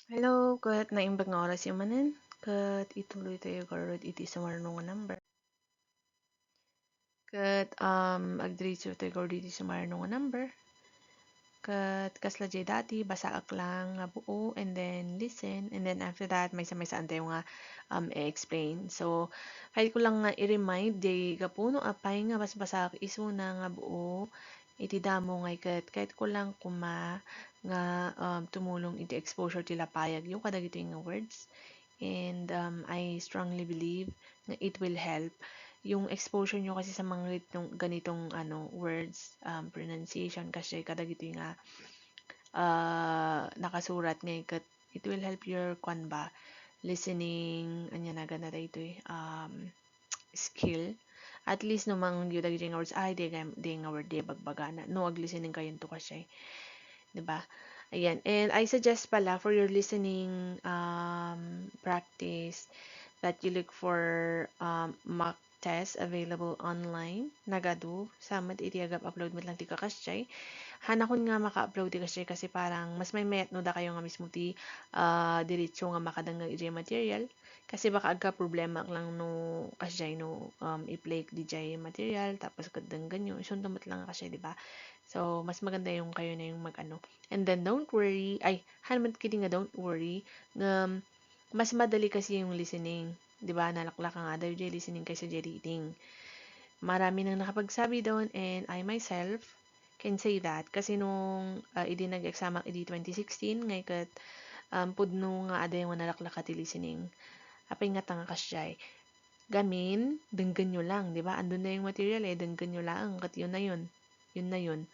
Hello, kat naimbag nga oras yung manin. Kat ituloy tayo karod iti sa marunong nga number. Kat agdiretso tayo karod iti sa marunong nga number. Kat kasla jay dati, basaak lang nga buo and then listen. And then after that, may saan tayo nga i-explain. So, kahit ko lang nga i-remind, jay kapuno apay nga basak iso na nga buo. Iti damo ngay kahit ko lang kuma nga tumulong iti exposure tila payag yung kadagito nga words. And I strongly believe na it will help yung exposure nyo kasi sa mga ganitong words, pronunciation kasi kadagito nga nakasurat nga it will help your kwan ba listening anya na ganata ito skill at least no mang yung dagito nga words ay di nga word di bagbagana no ag listening kayo to kasi 'di ba? Ayan. And I suggest pala for your listening practice that you look for mock test available online. Nagadu. Samad iti agap upload mo lang ti kakasya. Hanakon nga maka-upload ti kasya kasi parang mas may mayat no da kayo nga mismo ti diretso nga makadangag iti material. Kasi baka agka problema lang no kasya no i-play di jay material tapos kadang ganyo. Isuntumot lang kasya, di ba? So, mas maganda yung kayo na yung mag-ano. And then, don't worry. Ay, hanman kidding nga, don't worry. Mas madali kasi yung listening. 'Di ba? Nalaklak nga daw yung listening kaysa yung reading. Marami nang nakapagsabi doon and I myself can say that. Kasi nung idi nag-exam ako idi 2016, ngay kat pudno nga ada yung nalaklak at listening. Apay nga tanga kasyay. Gamin, denggan nyo lang, di ba? Andun na yung material denggan nyo lang. Kat yun na yun. Yun na yun.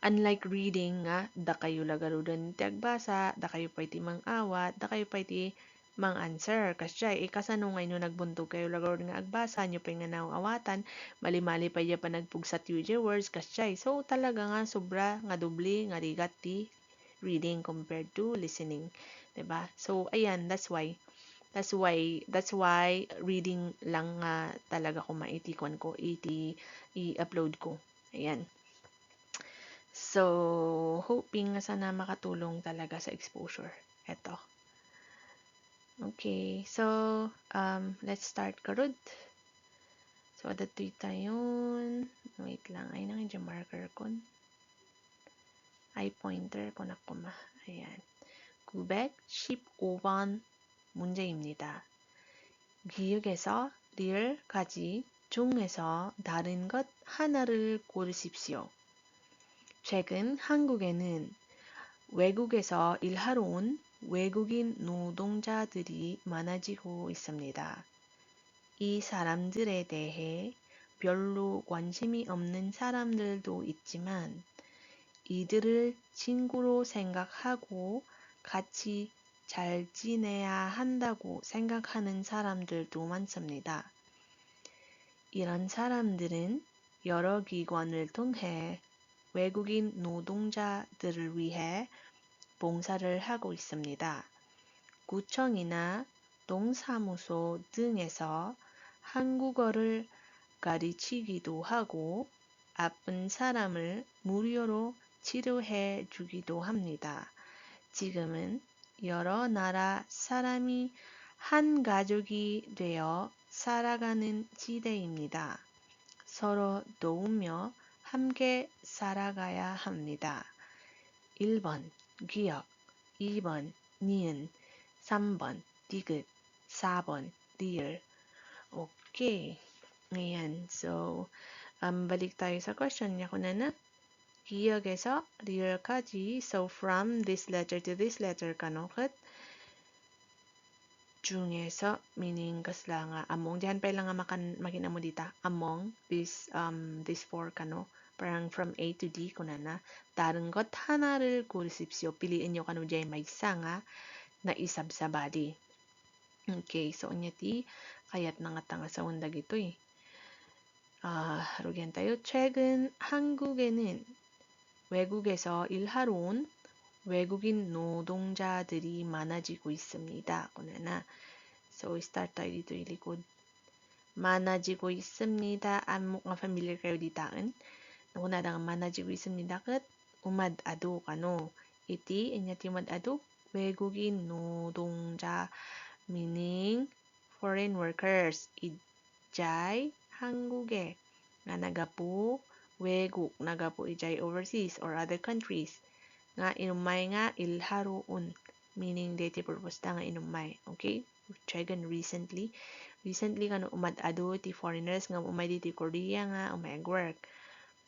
Unlike reading nga, da kayo lagarudan ti agbasa, da kayo pa iti mang awat, da kayo pa iti mang answer. Kasi kasano ngayon no nagbuntog kayo lagarudan nga agbasa, nyo pa nga awatan, mali-mali pa iya pa nagpugsat UJ words, kasi so talaga nga sobra nga dubli nga rigat ti reading compared to listening. 'Di ba? So ayan, that's why reading lang nga talaga ko maitikon ko i-upload ko. Ayan. So, hoping na sana makatulong talaga sa exposure. Eto. Okay. So, let's start karud. So, adatoy tayon. Wait lang. Ay, nang yung marker kon. Ay, pointer ko na kuma. Ayan. 915번 문제입니다. 기역에서 리을까지 중에서 다른 것 하나를 고르십시오. 최근 한국에는 외국에서 일하러 온 외국인 노동자들이 많아지고 있습니다. 이 사람들에 대해 별로 관심이 없는 사람들도 있지만 이들을 친구로 생각하고 같이 잘 지내야 한다고 생각하는 사람들도 많습니다. 이런 사람들은 여러 기관을 통해 외국인 노동자들을 위해 봉사를 하고 있습니다. 구청이나 동사무소 등에서 한국어를 가르치기도 하고 아픈 사람을 무료로 치료해 주기도 합니다. 지금은 여러 나라 사람이 한 가족이 되어 살아가는 시대입니다. 서로 도우며 함께 살아가야 합니다. 1번 기억, 2번 니은, 3번 디귿, 4번 리을. Okay. Ayan. So, balik tayo sa question niya kunana. 기억에서 리을까지. So, from this letter to this letter kanokit. 중에서 meaning kasla nga among diyan pa lang nga makina mo dita among this four kano parang from A to D kunana da른 것 하나를 고르십시오. Piliin nyo kano diyan may isa nga na isabsabadi. Okay, so anya ti kayat nga tanga sa undag ito 루겐 tayo. 최근 한국에는 외국에서 일하러 온 외국인 노동자들이 많아지고 있습니다. kunana. So, start tayo dito ilikod. 많아지고 있습니다. Mukhang familiar kayo ditaan. Nakunada nga 많아지고 있습니다. Kat umad-ado kano. Iti, inyat umad-ado. 외국인 노동자 meaning foreign workers. ijay 한국에 nga nagapu 외국 nagapu ijay overseas or other countries. Nga inumay nga ilharuon meaning dative purpose ta nga inumay. Okay? Chegan recently. Recently kano umad-ado ti foreigners nga umay dito Korea nga umay work.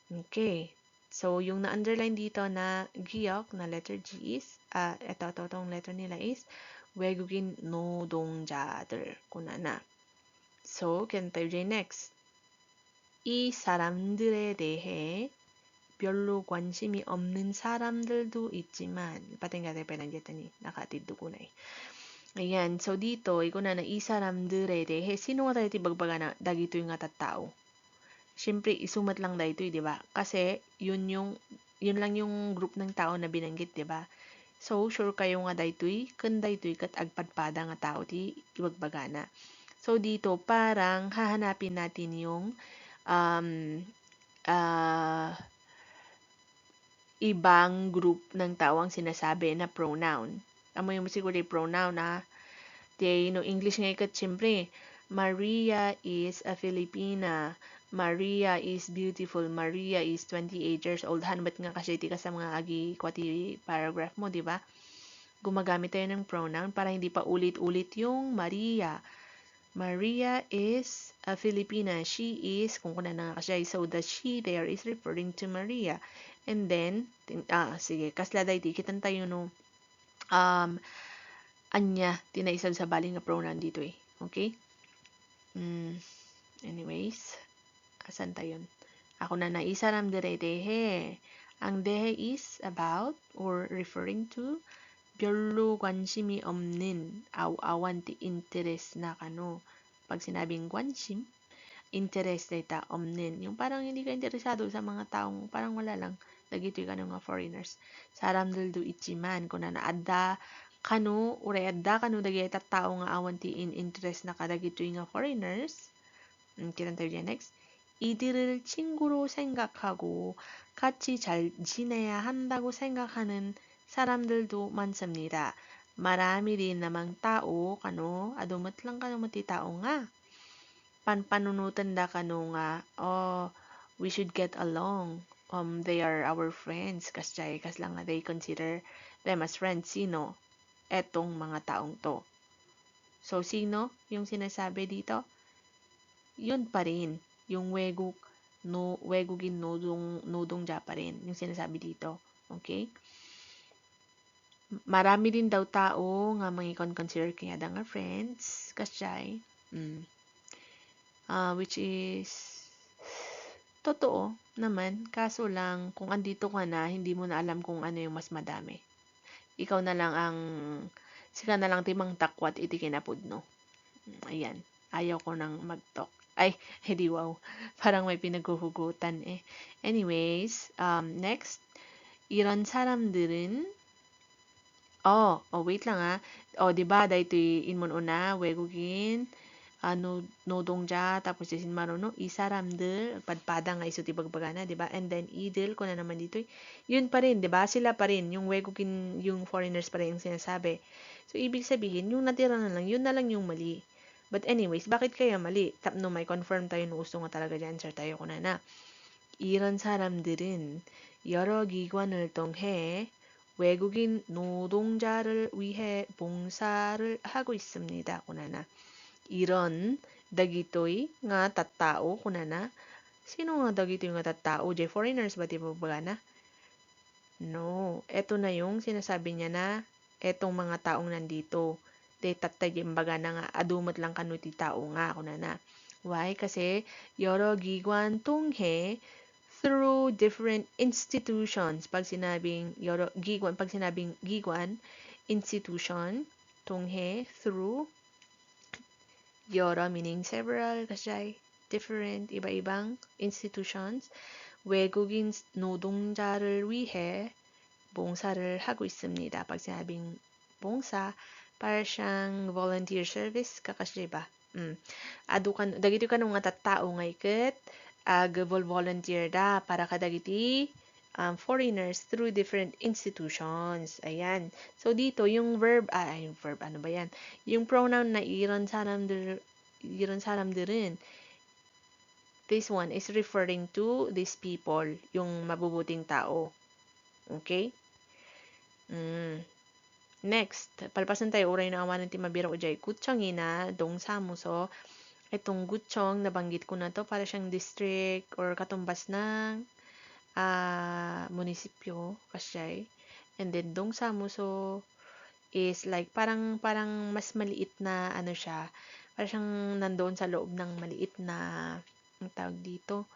Okay. So, yung na-underline dito na giyok na letter G is, tong letter nila is, 외국인 노동자들. kunana. So, can tayo next. 이 사람들에 대해 별로 관심이 없는 사람들도 있지만, patingga tayo penangyatan ni, nakatid ko na eh. Ayan, so dito, iko na i saramdure dehe, sino nga tayo tibagbaga na dagito yung nga tattao? Siyempre, isumat lang dahito, di ba? Kasi, yun lang yung group ng tao na binanggit, di ba? So, sure kayo nga dahito'y, kun dahito'y kat agpadpada nga tao ti ibagbagana. So, dito, parang hahanapin natin yung ibang group ng tao ang sinasabi na pronoun. Amo yung siguro yung pronoun na English nga ikat, siyempre, Maria is a Filipina. Maria is beautiful. Maria is 28 years old. Hanbat nga kasi iti ka sa mga agi kwati paragraph mo, di ba? Gumagamit tayo ng pronoun para hindi pa ulit-ulit yung Maria. Maria is a Filipina. She is, kung kuna na kasi, so the she there is referring to Maria. And then, sige, kasladay di, kitan tayo no, anya, tinaisab sa baling nga pronoun dito eh. Okay? Anyways, asan tayo? Ako na naisaram dire dehe. Ang dehe is about or referring to 별로 관심이 없는 aw-awan ti interest na kano. Pag sinabing 관심, interest data 없는. Yung parang hindi ka interesado sa mga taong parang wala lang. Dagito yung mga foreigners. Saramdaldo ichiman kung na naadda kano, uray adda kano dagiti tao nga awan ti in interest na kadagito yung foreigners. Kita tayo dyan next. 이들을 친구로 생각하고 같이 잘 지내야 한다고 생각하는 사람들도 많습니다. Marami din namang tao, kano, adumat lang kano mati tao nga. Panpanunutan da kano nga, we should get along. They are our friends, kas lang nga they consider them as friends. Sino? Etong mga taong to. So, sino yung sinasabi dito? Yun pa rin. Yung 외국인 노동자 pa rin. Yung sinasabi dito. Okay? Marami din daw tao nga mga consider kaya da nga friends. Kasyay. Which is totoo naman. Kaso lang, kung andito ka na, hindi mo na alam kung ano yung mas madami. Ikaw na lang sika na lang timang takwat iti kinapudno. Ayan. Ayaw ko nang mag-talk. Ay, hindi wow. Parang may pinaghuhugutan eh. Anyways, next. 이런 사람들은 wait lang diba, dahito inmon una, 외국인, 노동자, tapos sin maruno, 이 사람들, padpada nga iso tibagbagana, diba? And then, idil, ko na naman dito, yun pa rin, diba? Sila pa rin, yung 외국인, yung foreigners pa rin yung sinasabi. So, ibig sabihin, yung natira na lang, yun na lang yung mali. But anyways, bakit kaya mali? No, may confirm tayo no gusto nga talaga dyan. Answer tayo ko na. 이런 사람들은 여러 기관을 통해 외국인 노동자를 위해 봉사를 하고 있습니다. kunana. 이런 dagitoy nga tattao kunana. Sino nga dagitoy nga tattao? Foreigners ba diba ba na? No. Ito na yung sinasabi niya na etong mga taong nandito. De tattagim baga na nga adumot lang kanuti tao nga kunana. Why? Kasi 여러 기관 통해 through different institutions. Pag sinabing gi관, institution, 통해, through, 여러 meaning several, kasi different, iba-ibang institutions, 외국인 노동자를 위해 봉사를 하고 있습니다. Pag sinabing 봉사, para siyang volunteer service, kakasya ba? Dagito ka nung nga tattao nga ikat, volunteer da para kadagiti foreigners through different institutions. Ayan. So, dito, yung verb, yung verb, ano ba yan? Yung pronoun na 이런 사람들은, this one is referring to these people, yung mabubuting tao. Okay? Next, palpasan tayo, uray na awanan ti mabiro ujay 구청이나 동사무소. Itong guchong, nabanggit ko na to, para siyang district or katumbas ng munisipyo, kasyay. And then, dongsamuso is like, parang mas maliit na, ano siya, parang siyang nandoon sa loob ng maliit na, ang tawag dito,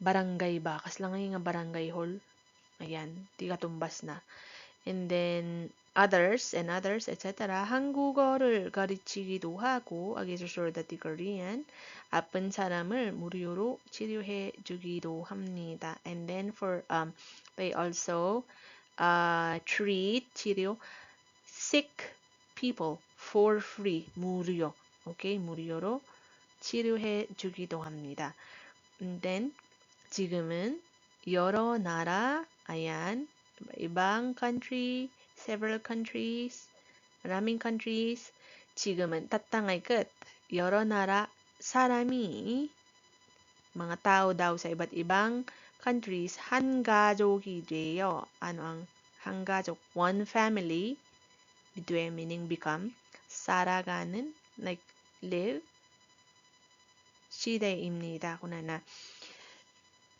barangay ba? Kas lang nga barangay hall. Ayan, di katumbas na. And then, others, etc. 한국어를 가르치기도 하고, 아기술소르다티 Korean, 아픈 사람을 무료로 치료해 주기도 합니다. And then they also treat, 치료, sick people for free, 무료. Okay, 무료로 치료해 주기도 합니다. And then, 지금은 여러 나라, ayan, ibang country, several countries, maraming countries, 지금은 tatangay 끝, 여러 나라 사람이, mga tao daw sa iba't ibang countries, 한 가족이 돼요. Ano ang 한 가족? One family, 돼 meaning become, 살아가는, like live, 시대입니다. kunana.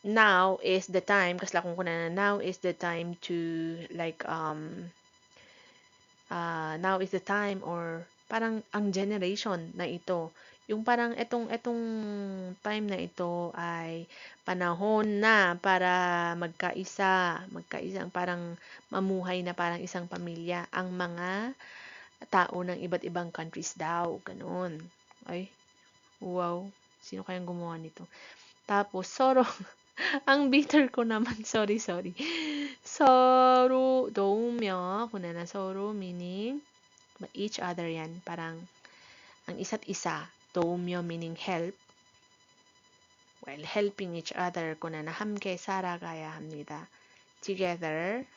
Now is the time, kasla kung kunana, now is the time to like now is the time, or parang ang generation na ito, yung parang etong time na ito ay panahon na para magkaisang parang mamuhay na parang isang pamilya ang mga tao ng iba't ibang countries daw, ganun. Ay, wow, sino kayang gumawa nito? Tapos 서로 ang bitter ko naman, sorry. 서로 도우며, kunana 서로 meaning each other yan, parang ang isa't isa, 도우며 meaning help, while helping each other, kunana 함께 살아가야 합니다. Together,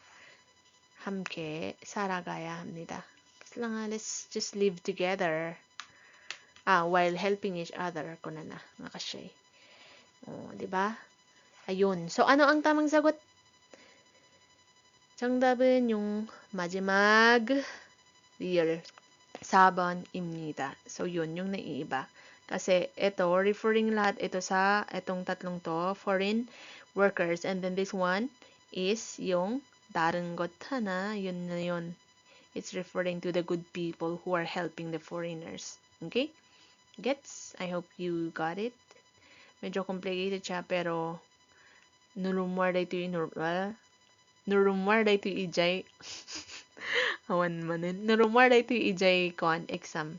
함께 살아가야 합니다. Let's just live together. While helping each other, kunana, nga kasya. di ba? ayun. So, ano ang tamang sagot? 정답은 yung 마지막 real 4번입니다. So, yun yung naiiba. Kasi ito, referring lahat ito sa itong tatlong to, foreign workers. And then this one is yung 다른 것 하나, yun na yun. It's referring to the good people who are helping the foreigners. Okay? Gets? I hope you got it. Medyo complicated siya, pero nurumwar dito ijay awan manin nurumwar dito ijay kon exam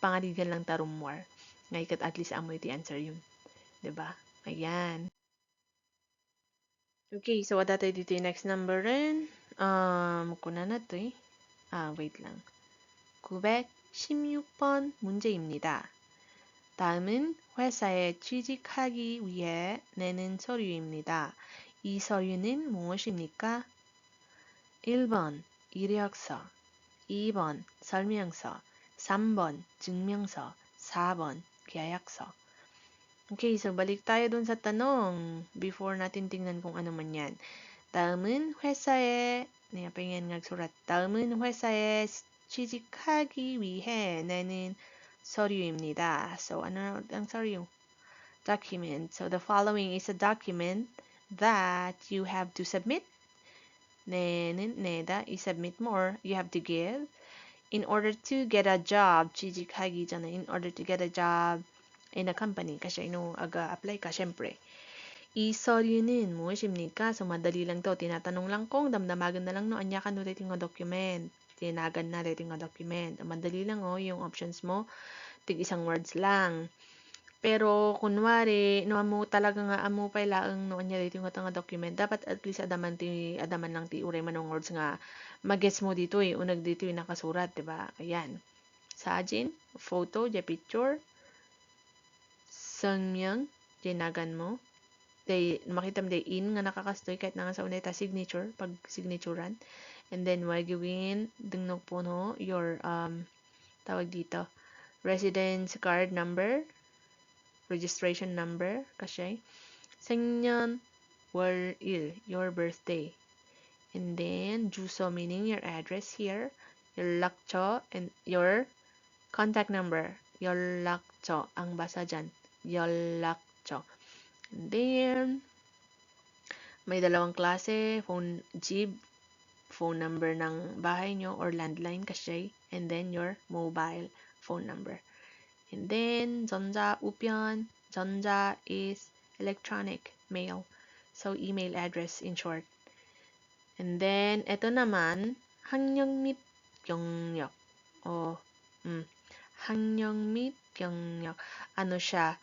pangadigan lang tarumwar ngay at least amoy ti answer yun, 'di ba? Ayan. Okay, so wala tayo dito yung next number rin. kuna na to wait lang. 916번 문제입니다. 다음은 회사에 취직하기 위해 내는 서류입니다. 이 서류는 무엇입니까? 1번 이력서, 2번 설명서, 3번 증명서, 4번 계약서. Okay, so balik tayo dun sa tanong before natin tingnan kung ano man yan. 다음은 회사에, pahingan nga surat. 다음은 회사에 취직하기 위해 내는 서류입니다. So, ano ang 서류? Document. So, the following is a document that you have to submit. 내다, i-submit more, you have to give in order to get a job. 취직하기 전에, in order to get a job in a company. Kasi aga-apply ka, syempre. 이 서류는 무엇입니까? So, madali lang to. Tinatanong lang kung damdamagan na lang no, anya ka no dating nga document. Tinagan na dating nga document. Madali lang yung options mo. Tig isang words lang. Pero, kunwari, no amo talaga nga amo pa ilaang no anya dating nga document. Dapat at least adaman lang ti uray manong words nga magets mo dito unag dito nakasurat, diba? Ayan. 사진, photo, picture, 설명, tinagan mo. makita mo in nga nakakastoy kahit na nga sa unay ta signature pag signaturean. And then wagawin dingnog puno your tawag dito residence card number, registration number kasi 생년 월일 your birthday. And then 주소 meaning your address here, 연락처 and your contact number. 연락처 ang basa dyan. 연락처. And then may dalawang klase, phone number ng bahay nyo or landline kasi, and then your mobile phone number. And then 전자 우편, 전자 is electronic mail. So email address in short. And then ito naman 학력 및 경력. 학력 및 경력. Ano siya?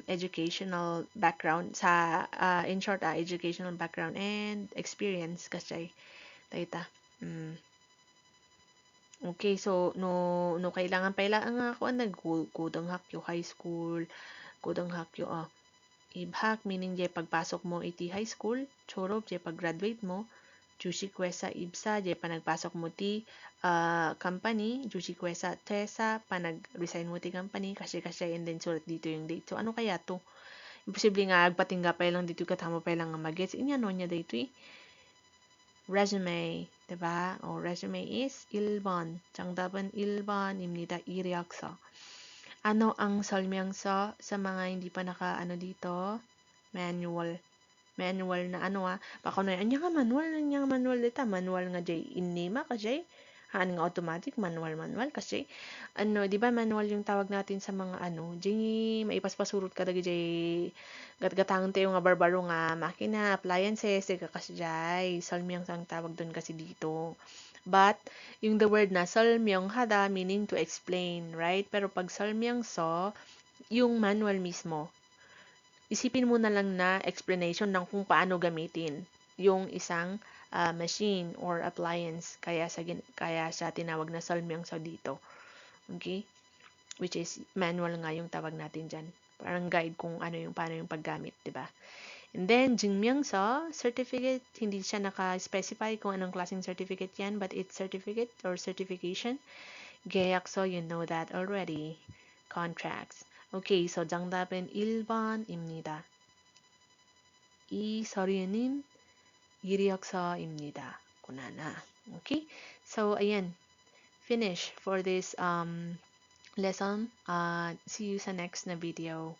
Educational background sa in short educational background and experience kasi data. Okay, so no kailangan nga ako nagkudang hakyo high school, kudang hakyo ibhak meaning je pagpasok mo iti high school, chorop je pag-graduate mo, jushi kwesa ibsa je panagpasok mo ti company, jushi kwesa tesa panag-resign mo ti company kasi and then surat dito yung date. So ano kaya to? Imposible nga agpatingga pa lang dito katamo pa lang nga magets. Inyano niya dito resume, diba? O resume is 1번. 정답은 1번입니다. 이력서. Ano ang 설명서 sa mga hindi pa dito? Manual. Manual na baka na anya nga manual dita. Manual nga jay inima kasi nga automatic manual kasi di ba manual yung tawag natin sa mga jay maipaspasurot ka dagi jay gatgatang tayo nga barbaro nga makina appliances kasi jay salmiyang sang tawag doon kasi dito. But yung the word na salmyong hada meaning to explain, right? Pero pag salmyang so yung manual mismo, isipin mo na lang na explanation ng kung paano gamitin yung isang machine or appliance kaya sa tinawag na salmyang sa dito. Okay? Which is manual nga yung tawag natin dyan. Parang guide kung paano yung paggamit, di ba? And then 증명서, certificate, hindi siya naka-specify kung anong klaseng certificate yan, but it's certificate or certification. 계약서, you know that already. Contracts. Okay, so 정답은 1번입니다. 이 서류는 이력서입니다. kunana. Okay? So, ayan. Finish for this lesson. See you sa next na video.